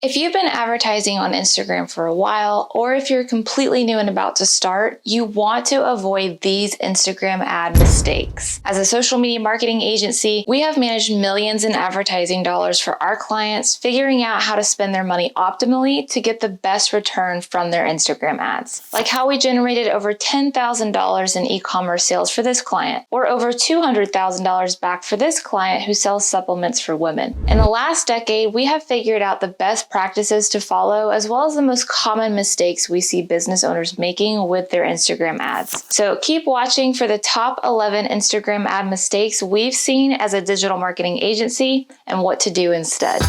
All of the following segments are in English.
If you've been advertising on Instagram for a while, or if you're completely new and about to start, you want to avoid these Instagram ad mistakes. As a social media marketing agency, we have managed millions in advertising dollars for our clients, figuring out how to spend their money optimally to get the best return from their Instagram ads. Like how we generated over $10,000 in e-commerce sales for this client, or over $200,000 back for this client who sells supplements for women. In the last decade, we have figured out the best practices to follow, as well as the most common mistakes we see business owners making with their Instagram ads. So keep watching for the top 11 Instagram ad mistakes we've seen as a digital marketing agency and what to do instead.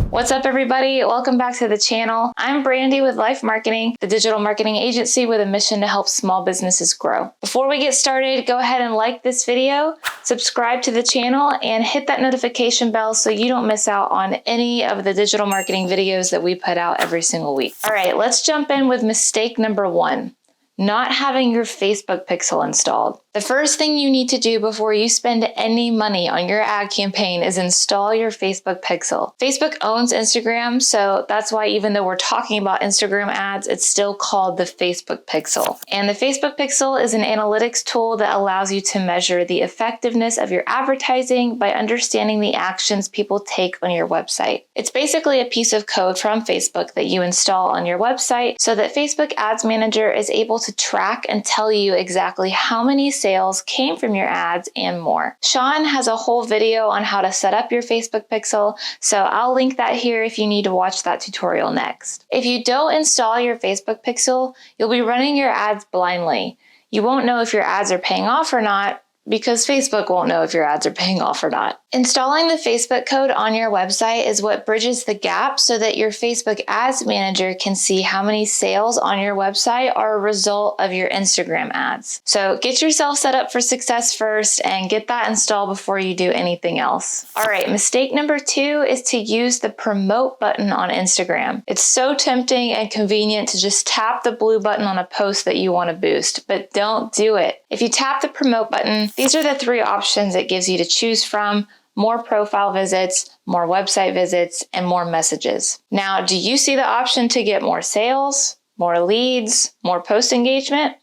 What's up, everybody? Welcome back to the channel. I'm Brandy with LYFE Marketing, the digital marketing agency with a mission to help small businesses grow. Before we get started, go ahead and like this video, subscribe to the channel, and hit that notification bell so you don't miss out on any of the digital marketing videos that we put out every single week. All right, let's jump in with mistake number 1. Not having your Facebook pixel installed. The first thing you need to do before you spend any money on your ad campaign is install your Facebook pixel. Facebook owns Instagram, so that's why even though we're talking about Instagram ads, it's still called the Facebook pixel. And the Facebook pixel is an analytics tool that allows you to measure the effectiveness of your advertising by understanding the actions people take on your website. It's basically a piece of code from Facebook that you install on your website so that Facebook Ads Manager is able to track and tell you exactly how many sales came from your ads and more. Sean has a whole video on how to set up your Facebook pixel, so I'll link that here if you need to watch that tutorial next. If you don't install your Facebook pixel, you'll be running your ads blindly. You won't know if your ads are paying off or not, because Facebook won't know if your ads are paying off or not. Installing the Facebook code on your website is what bridges the gap so that your Facebook Ads Manager can see how many sales on your website are a result of your Instagram ads. So get yourself set up for success first and get that installed before you do anything else. All right, mistake number 2 is to use the promote button on Instagram. It's so tempting and convenient to just tap the blue button on a post that you want to boost, but don't do it. If you tap the promote button, these are the 3 options it gives you to choose from: more profile visits, more website visits, and more messages. Now, do you see the option to get more sales, more leads, more post engagement?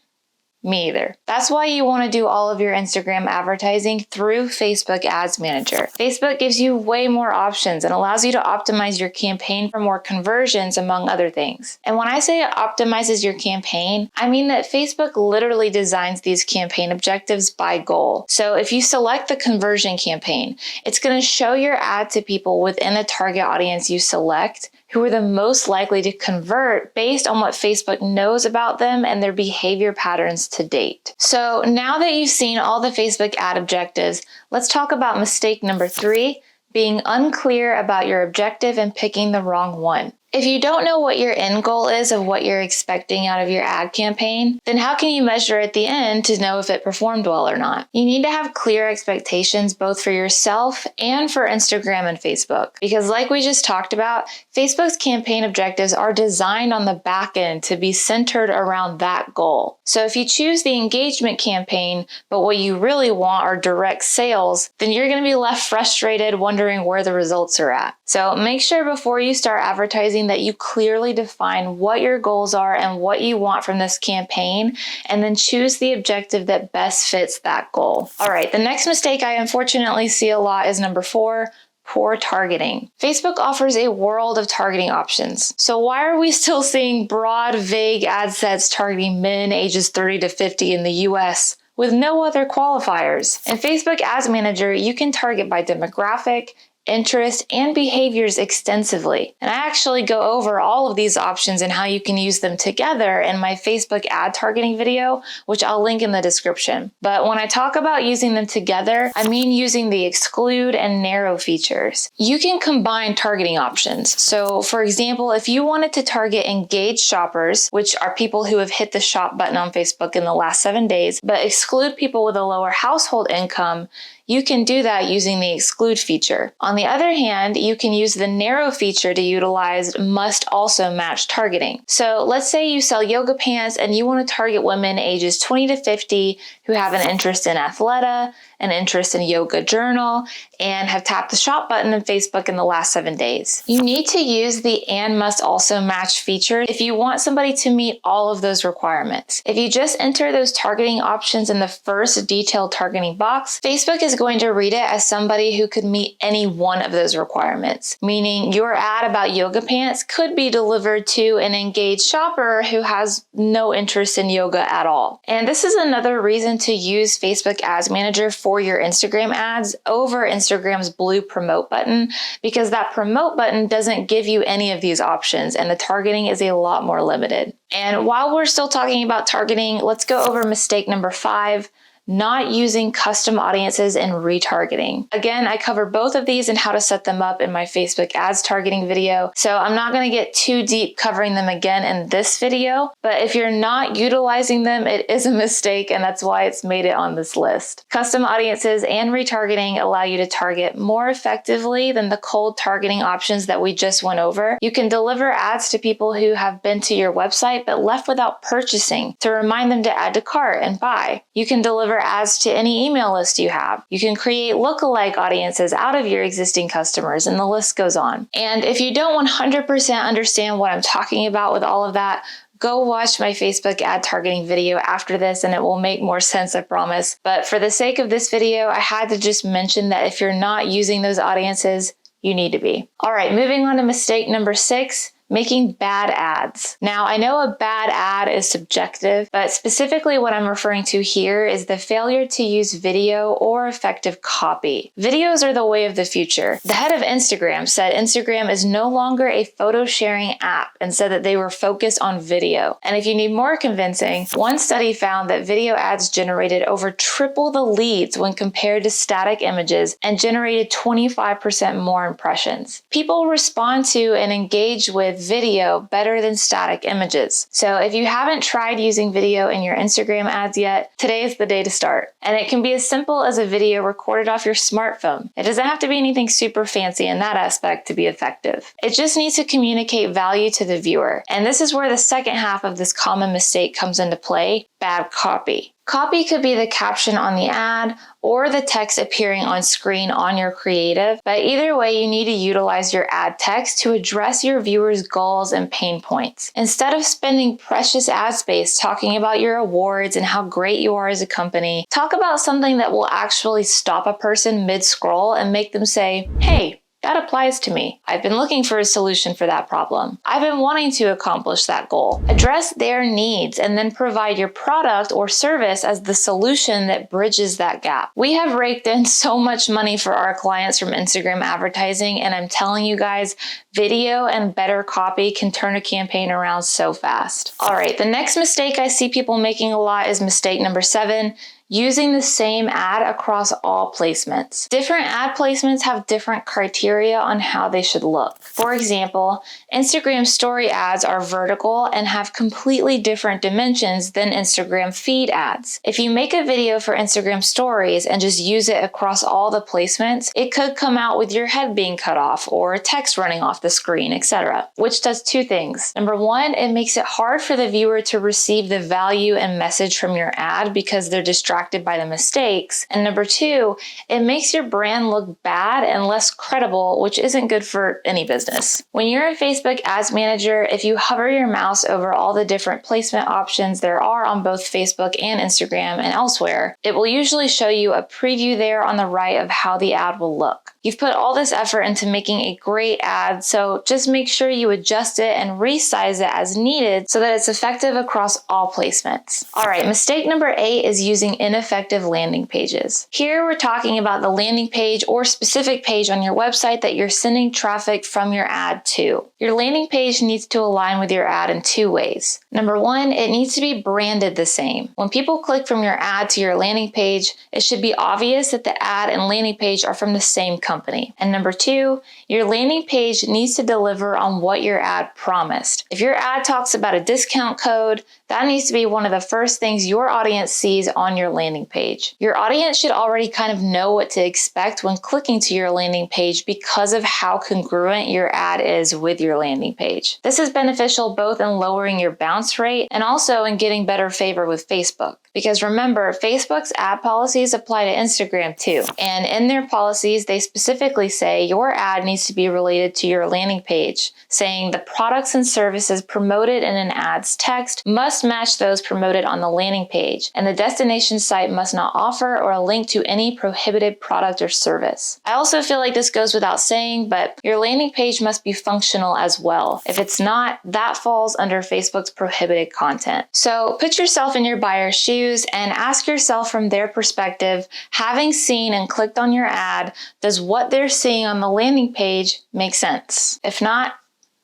Me either. That's why you want to do all of your Instagram advertising through Facebook Ads Manager. Facebook gives you way more options and allows you to optimize your campaign for more conversions, among other things. And when I say it optimizes your campaign, I mean that Facebook literally designs these campaign objectives by goal. So if you select the conversion campaign, it's going to show your ad to people within the target audience you select who are the most likely to convert based on what Facebook knows about them and their behavior patterns to date. So now that you've seen all the Facebook ad objectives, let's talk about mistake number 3, being unclear about your objective and picking the wrong one. If you don't know what your end goal is of what you're expecting out of your ad campaign, then how can you measure at the end to know if it performed well or not? You need to have clear expectations both for yourself and for Instagram and Facebook. Because like we just talked about, Facebook's campaign objectives are designed on the back end to be centered around that goal. So if you choose the engagement campaign, but what you really want are direct sales, then you're going to be left frustrated wondering where the results are at. So make sure before you start advertising that you clearly define what your goals are and what you want from this campaign, and then choose the objective that best fits that goal. All right, the next mistake I unfortunately see a lot is number 4, poor targeting. Facebook offers a world of targeting options. So why are we still seeing broad, vague ad sets targeting men ages 30 to 50 in the US with no other qualifiers? In Facebook Ads Manager, you can target by demographic, interest, and behaviors extensively. And I actually go over all of these options and how you can use them together in my Facebook ad targeting video, which I'll link in the description. But when I talk about using them together, I mean using the exclude and narrow features. You can combine targeting options. So for example, if you wanted to target engaged shoppers, which are people who have hit the shop button on Facebook in the last 7 days, but exclude people with a lower household income, you can do that using the exclude feature. On the other hand, you can use the narrow feature to utilize must also match targeting. So let's say you sell yoga pants and you want to target women ages 20 to 50 who have an interest in Athleta, an interest in yoga journal, and have tapped the shop button in Facebook in the last 7 days. You need to use the and must also match feature if you want somebody to meet all of those requirements. If you just enter those targeting options in the first detailed targeting box, Facebook is going to read it as somebody who could meet any one of those requirements, meaning your ad about yoga pants could be delivered to an engaged shopper who has no interest in yoga at all. And this is another reason to use Facebook Ads Manager for your Instagram ads over Instagram's blue promote button, because that promote button doesn't give you any of these options and the targeting is a lot more limited. And while we're still talking about targeting, let's go over mistake number 5. Not using custom audiences and retargeting. Again, I cover both of these and how to set them up in my Facebook ads targeting video, so I'm not going to get too deep covering them again in this video, but if you're not utilizing them, it is a mistake, and that's why it's made it on this list. Custom audiences and retargeting allow you to target more effectively than the cold targeting options that we just went over. You can deliver ads to people who have been to your website but left without purchasing to remind them to add to cart and buy. You can deliver ads to any email list you have. You can create lookalike audiences out of your existing customers, and the list goes on. And if you don't 100% understand what I'm talking about with all of that, go watch my Facebook ad targeting video after this and it will make more sense, I promise. But for the sake of this video, I had to just mention that if you're not using those audiences, you need to be. All right, moving on to mistake number 6. Making bad ads. Now, I know a bad ad is subjective, but specifically what I'm referring to here is the failure to use video or effective copy. Videos are the way of the future. The head of Instagram said Instagram is no longer a photo sharing app and said that they were focused on video. And if you need more convincing, one study found that video ads generated over triple the leads when compared to static images and generated 25% more impressions. People respond to and engage with video better than static images. So if you haven't tried using video in your Instagram ads yet, today is the day to start. And it can be as simple as a video recorded off your smartphone. It doesn't have to be anything super fancy in that aspect to be effective. It just needs to communicate value to the viewer. And this is where the second half of this common mistake comes into play: bad copy. Copy could be the caption on the ad or the text appearing on screen on your creative, but either way, you need to utilize your ad text to address your viewers' goals and pain points. Instead of spending precious ad space talking about your awards and how great you are as a company, talk about something that will actually stop a person mid-scroll and make them say, "Hey, that applies to me. I've been looking for a solution for that problem. I've been wanting to accomplish that goal." Address their needs and then provide your product or service as the solution that bridges that gap. We have raked in so much money for our clients from Instagram advertising, and I'm telling you guys, video and better copy can turn a campaign around so fast. All right, the next mistake I see people making a lot is mistake number 7. Using the same ad across all placements. Different ad placements have different criteria on how they should look. For example, Instagram story ads are vertical and have completely different dimensions than Instagram feed ads. If you make a video for Instagram stories and just use it across all the placements, it could come out with your head being cut off or text running off the screen, etc., which does 2 things. Number 1, it makes it hard for the viewer to receive the value and message from your ad because they're distracted by the mistakes. And number 2, it makes your brand look bad and less credible, which isn't good for any business. When you're in Facebook Ads Manager, if you hover your mouse over all the different placement options there are on both Facebook and Instagram and elsewhere, it will usually show you a preview there on the right of how the ad will look. You've put all this effort into making a great ad, so just make sure you adjust it and resize it as needed so that it's effective across all placements. All right, mistake number 8 is using ineffective landing pages. Here we're talking about the landing page or specific page on your website that you're sending traffic from your ad to. Your landing page needs to align with your ad in 2 ways. Number 1, it needs to be branded the same. When people click from your ad to your landing page, it should be obvious that the ad and landing page are from the same company. And number 2, your landing page needs to deliver on what your ad promised. If your ad talks about a discount code, that needs to be one of the first things your audience sees on your landing page. Your audience should already kind of know what to expect when clicking to your landing page because of how congruent your ad is with your landing page. This is beneficial both in lowering your bounce rate and also in getting better favor with Facebook. Because remember, Facebook's ad policies apply to Instagram too. And in their policies, they specifically say your ad needs to be related to your landing page, saying the products and services promoted in an ad's text must match those promoted on the landing page, and the destination site must not offer or link to any prohibited product or service. I also feel like this goes without saying, but your landing page must be functional as well. If it's not, that falls under Facebook's prohibited content. So put yourself in your buyer's shoes and ask yourself from their perspective, having seen and clicked on your ad, does what they're seeing on the landing page make sense? If not,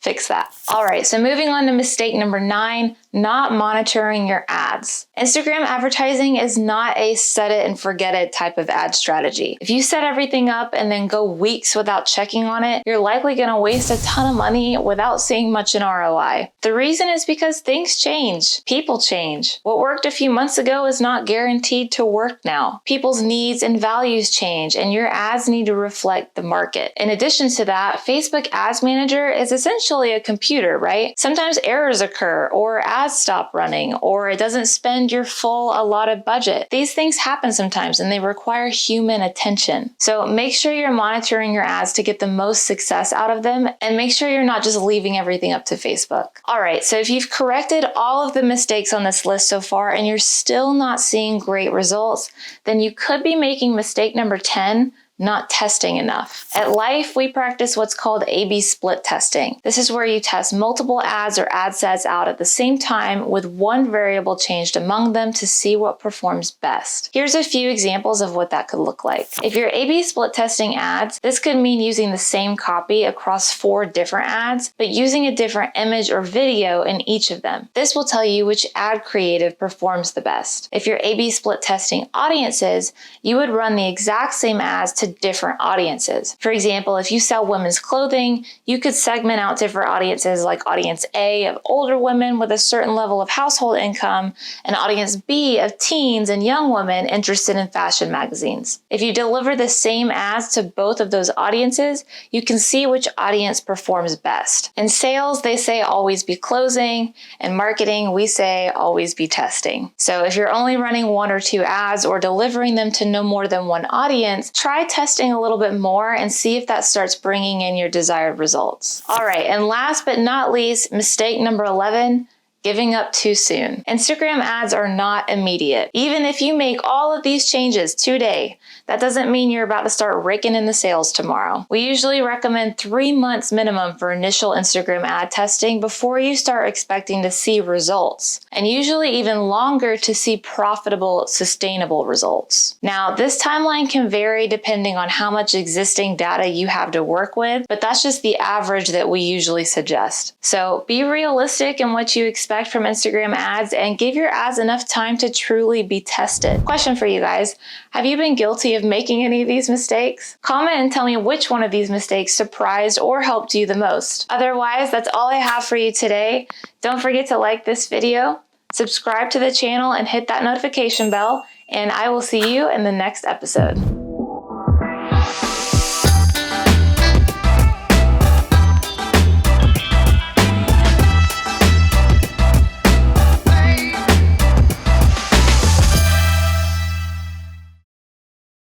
fix that. All right, so moving on to mistake number 9, not monitoring your ads. Instagram advertising is not a set it and forget it type of ad strategy. If you set everything up and then go weeks without checking on it, you're likely going to waste a ton of money without seeing much in ROI. The reason is because things change. People change. What worked a few months ago is not guaranteed to work now. People's needs and values change, and your ads need to reflect the market. In addition to that, Facebook Ads Manager is essentially a computer, right? Sometimes errors occur or ads stop running or it doesn't spend your full allotted budget. These things happen sometimes and they require human attention. So make sure you're monitoring your ads to get the most success out of them, and make sure you're not just leaving everything up to Facebook. All right, so if you've corrected all of the mistakes on this list so far and you're still not seeing great results, then you could be making mistake number 10, not testing enough. At LYFE, we practice what's called A/B split testing. This is where you test multiple ads or ad sets out at the same time with one variable changed among them to see what performs best. Here's a few examples of what that could look like. If you're A/B split testing ads, this could mean using the same copy across 4 different ads, but using a different image or video in each of them. This will tell you which ad creative performs the best. If you're A/B split testing audiences, you would run the exact same ads to different audiences. For example, if you sell women's clothing, you could segment out different audiences like audience A of older women with a certain level of household income and audience B of teens and young women interested in fashion magazines. If you deliver the same ads to both of those audiences, you can see which audience performs best. In sales, they say always be closing. In marketing, we say always be testing. So if you're only running 1 or 2 ads or delivering them to no more than one audience, try testing a little bit more and see if that starts bringing in your desired results. All right, and last but not least, mistake number 11, giving up too soon. Instagram ads are not immediate. Even if you make all of these changes today, that doesn't mean you're about to start raking in the sales tomorrow. We usually recommend 3 months minimum for initial Instagram ad testing before you start expecting to see results, and usually even longer to see profitable, sustainable results. Now, this timeline can vary depending on how much existing data you have to work with, but that's just the average that we usually suggest. So be realistic in what you expect from Instagram ads and give your ads enough time to truly be tested. Question for you guys, have you been guilty of making any of these mistakes? Comment and tell me which one of these mistakes surprised or helped you the most. Otherwise, that's all I have for you today. Don't forget to like this video, subscribe to the channel, and hit that notification bell, and I will see you in the next episode.